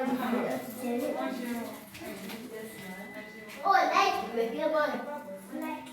Oh, like the dear boy. Sorry.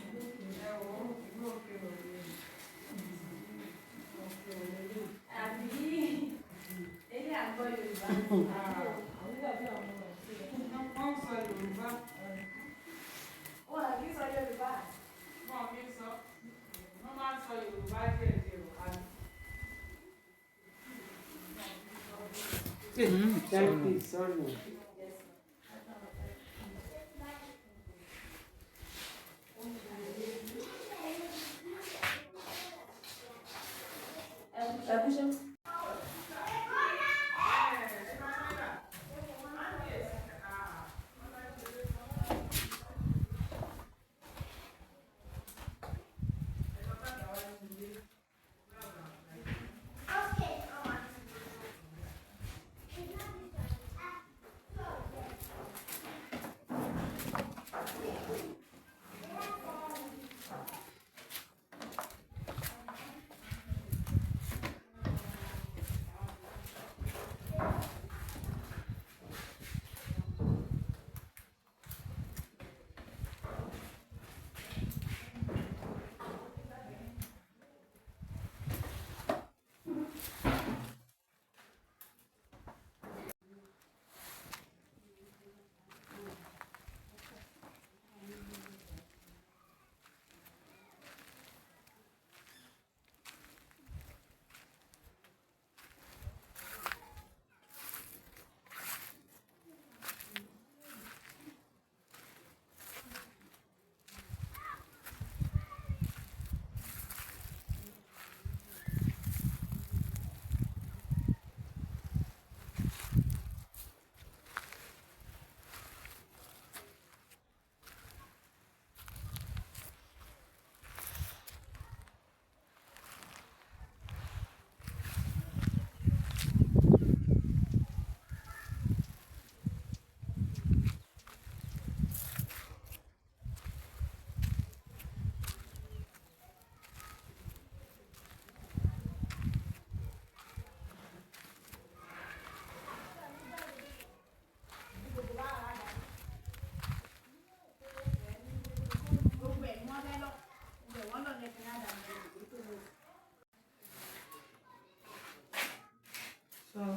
So,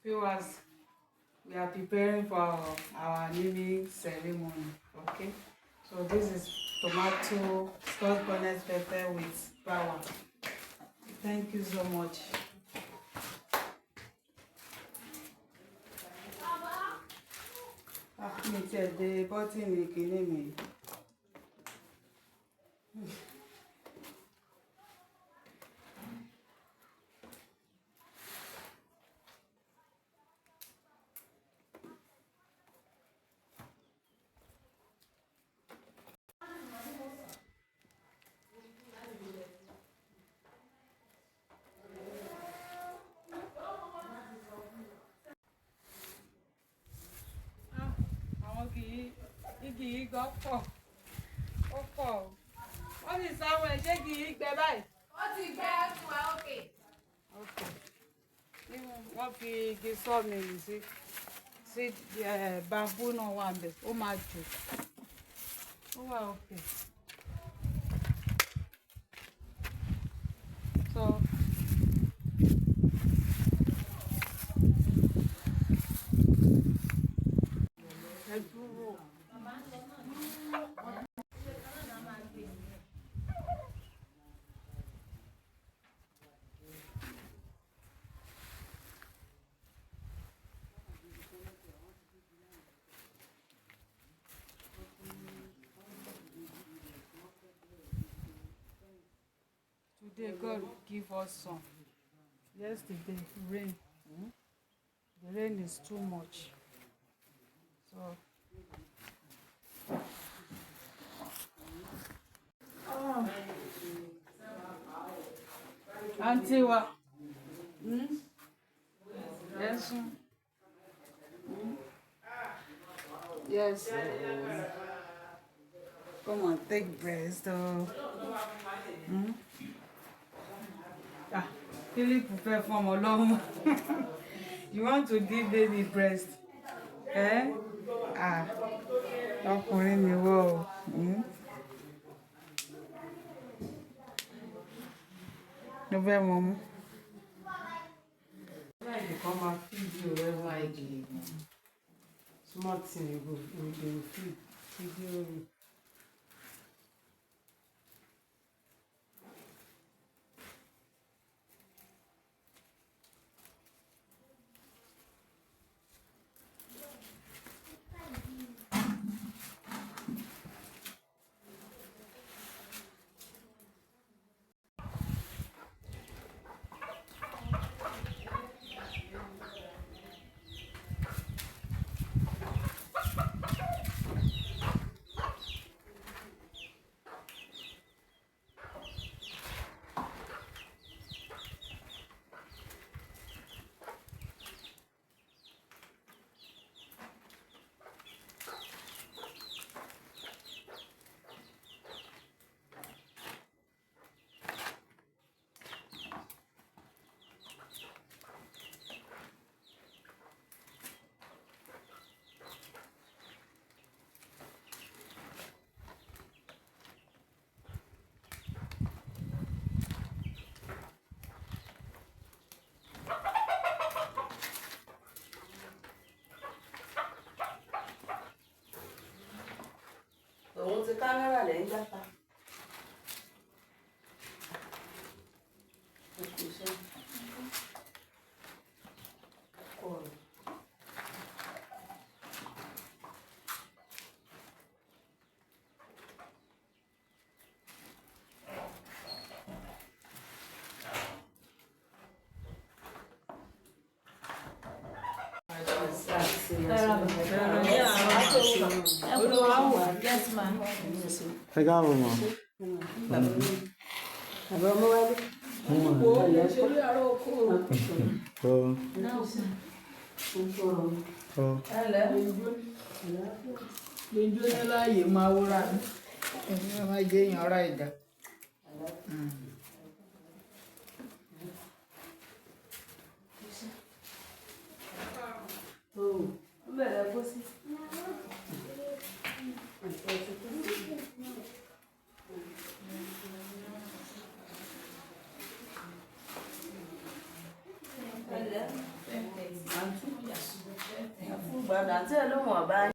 viewers, we are preparing for our naming ceremony. Okay, so this is tomato scotch bonnet pepper with flour. Thank you so much. Me tell the button making me. Igi yìí gan pọ̀, ó pọ̀ o. Wọ́n ní sáwọn ẹ̀ṣẹ́ igi yìí gbẹ báyìí. Ó ti gbẹ ẹ̀kú wa òkè. Wọ́n fi igi sọ́ọ̀mìlì sí bambú náà wà ń bẹ̀, ó máa jò. Ó wà òkè. So, ẹ dúró. Today God give us some. Yesterday rain. The rain is too much. So Auntie wa. Yes. Yes. Come on, take breast. Philip fẹ́ fún ọmọ lọ́mú. You want to give baby breast? Eh? Ah. Ọkùnrin ni wọ́n o. No fẹ́ mọ mú. Like come and feed you wherever small thing you go feed you. Òun ti kámẹ́rà lẹ́yìn jápa. Yes, ma'am. Pegava, mano. Àǹtí ẹ̀ ló wọ̀n báyìí.